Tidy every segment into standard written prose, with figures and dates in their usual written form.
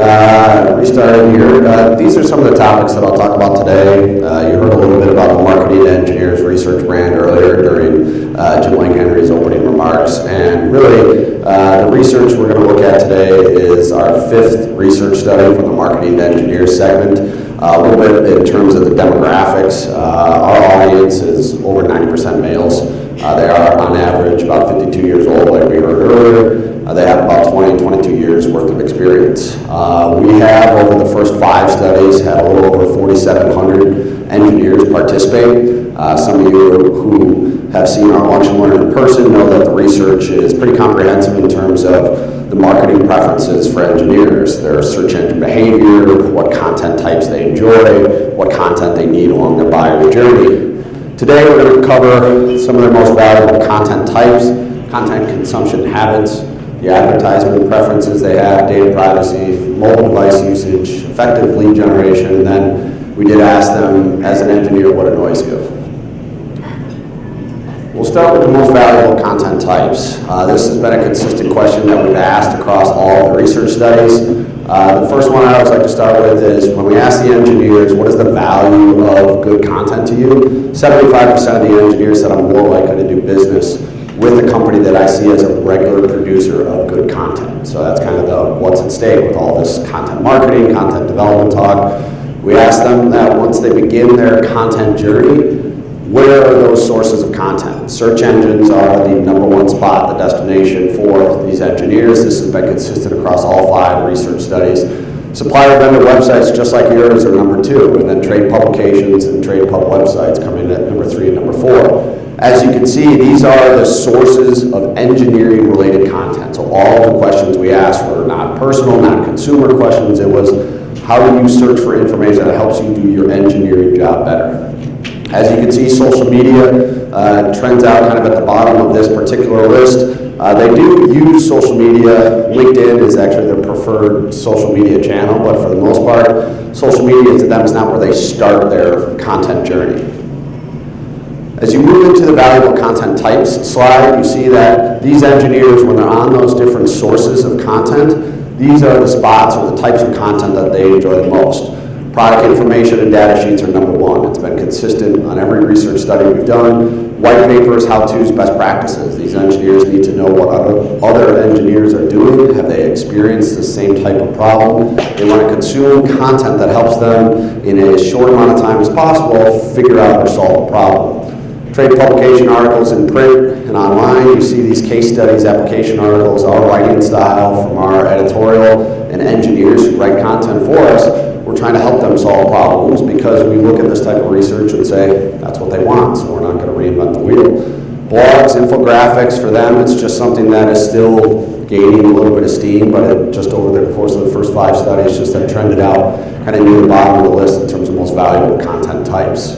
Restarting here. These are some of the topics that I'll talk about today. You heard a little bit about the marketing engineers research brand earlier during Jim Lang Henry's opening remarks. And really, the research we're going to look at today is our 5th research study from the marketing engineers segment. A little bit in terms of the demographics. Our audience is over 90% males. They are on average about 52 years old, like we heard earlier. They have about 22 years worth of experience. We have, over the first 5 studies, had a little over 4,700 engineers participate. Some of you who have seen our Lunch and Learn in person know that the research is pretty comprehensive in terms of the marketing preferences for engineers, their search engine behavior, what content types they enjoy, what content they need along their buyer's journey. Today we're going to cover some of their most valuable content types, content consumption habits, the advertisement preferences they have, data privacy, mobile device usage, effective lead generation, and then we did ask them, as an engineer, what annoys you. We'll start with the most valuable content types. This has been a consistent question that we've asked across all the research studies. The first one I always like to start with is when we ask the engineers, what is the value of good content to you? 75% of the engineers said I'm more likely to do business with a company that I see as a regular producer of good content. So that's kind of the what's at stake with all this content marketing, content development talk. We ask them that once they begin their content journey, where are those sources of content? Search engines are the #1 spot, the destination for these engineers. This has been consistent across all 5 research studies. Supplier vendor websites, just like yours, are #2, and then trade publications and trade pub websites come in at #3 and #4. As you can see, these are the sources of engineering-related content. So all the questions we asked were not personal, not consumer questions. It was, how do you search for information that helps you do your engineering job better? As you can see, social media trends out kind of at the bottom of this particular list. They do use social media. LinkedIn is actually their preferred social media channel, but for the most part, social media to them is not where they start their content journey. As you move into the valuable content types slide, you see that these engineers, when they're on those different sources of content, these are the spots or the types of content that they enjoy the most. Product information and data sheets are #1. It's been consistent on every research study we've done. White papers, how-tos, best practices. These engineers need to know what other engineers are doing. Have they experienced the same type of problem? They want to consume content that helps them, in a short amount of time as possible, figure out or solve a problem. Trade publication articles in print and online. You see these case studies, application articles, our writing style from our editorial and engineers who write content for us. We're trying to help them solve problems because we look at this type of research and say, that's what they want, so we're not going to reinvent the wheel. Blogs, infographics, for them, it's just something that is still gaining a little bit of steam, but it just over the course of the first 5 studies, just have trended out kind of near the bottom of the list in terms of most valuable content types.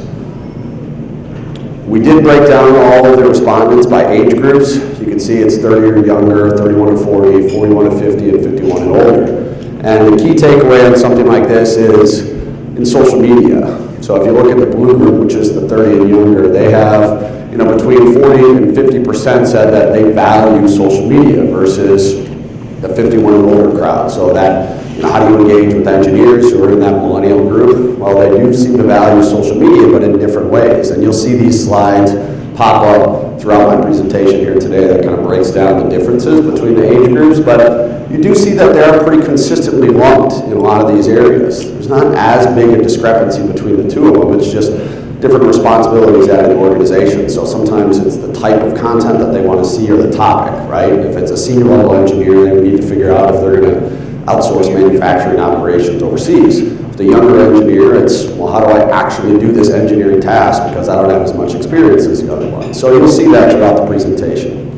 We did break down all of the respondents by age groups. You can see it's 30 or younger, 31 to 40, 41 to 50, and 51 and older. And the key takeaway on something like this is in social media. So if you look at the blue group, which is the 30 and younger, they have, between 40 and 50% said that they value social media versus the 51 and older crowd. So that, how do you engage with engineers who are in that millennial group? Well, they do seem to value social media, but in different ways. And you'll see these slides pop up throughout my presentation here today that kind of breaks down the differences between the age groups, but you do see that they are pretty consistently lumped in a lot of these areas. There's not as big a discrepancy between the two of them. It's just different responsibilities at an organization. So sometimes it's the type of content that they want to see or the topic, right? If it's a senior level engineer, they need to figure out if they're going to outsource manufacturing operations overseas. If the younger engineer, it's, well, how do I actually do this engineering task because I don't have as much experience as the other one. So you'll see that throughout the presentation.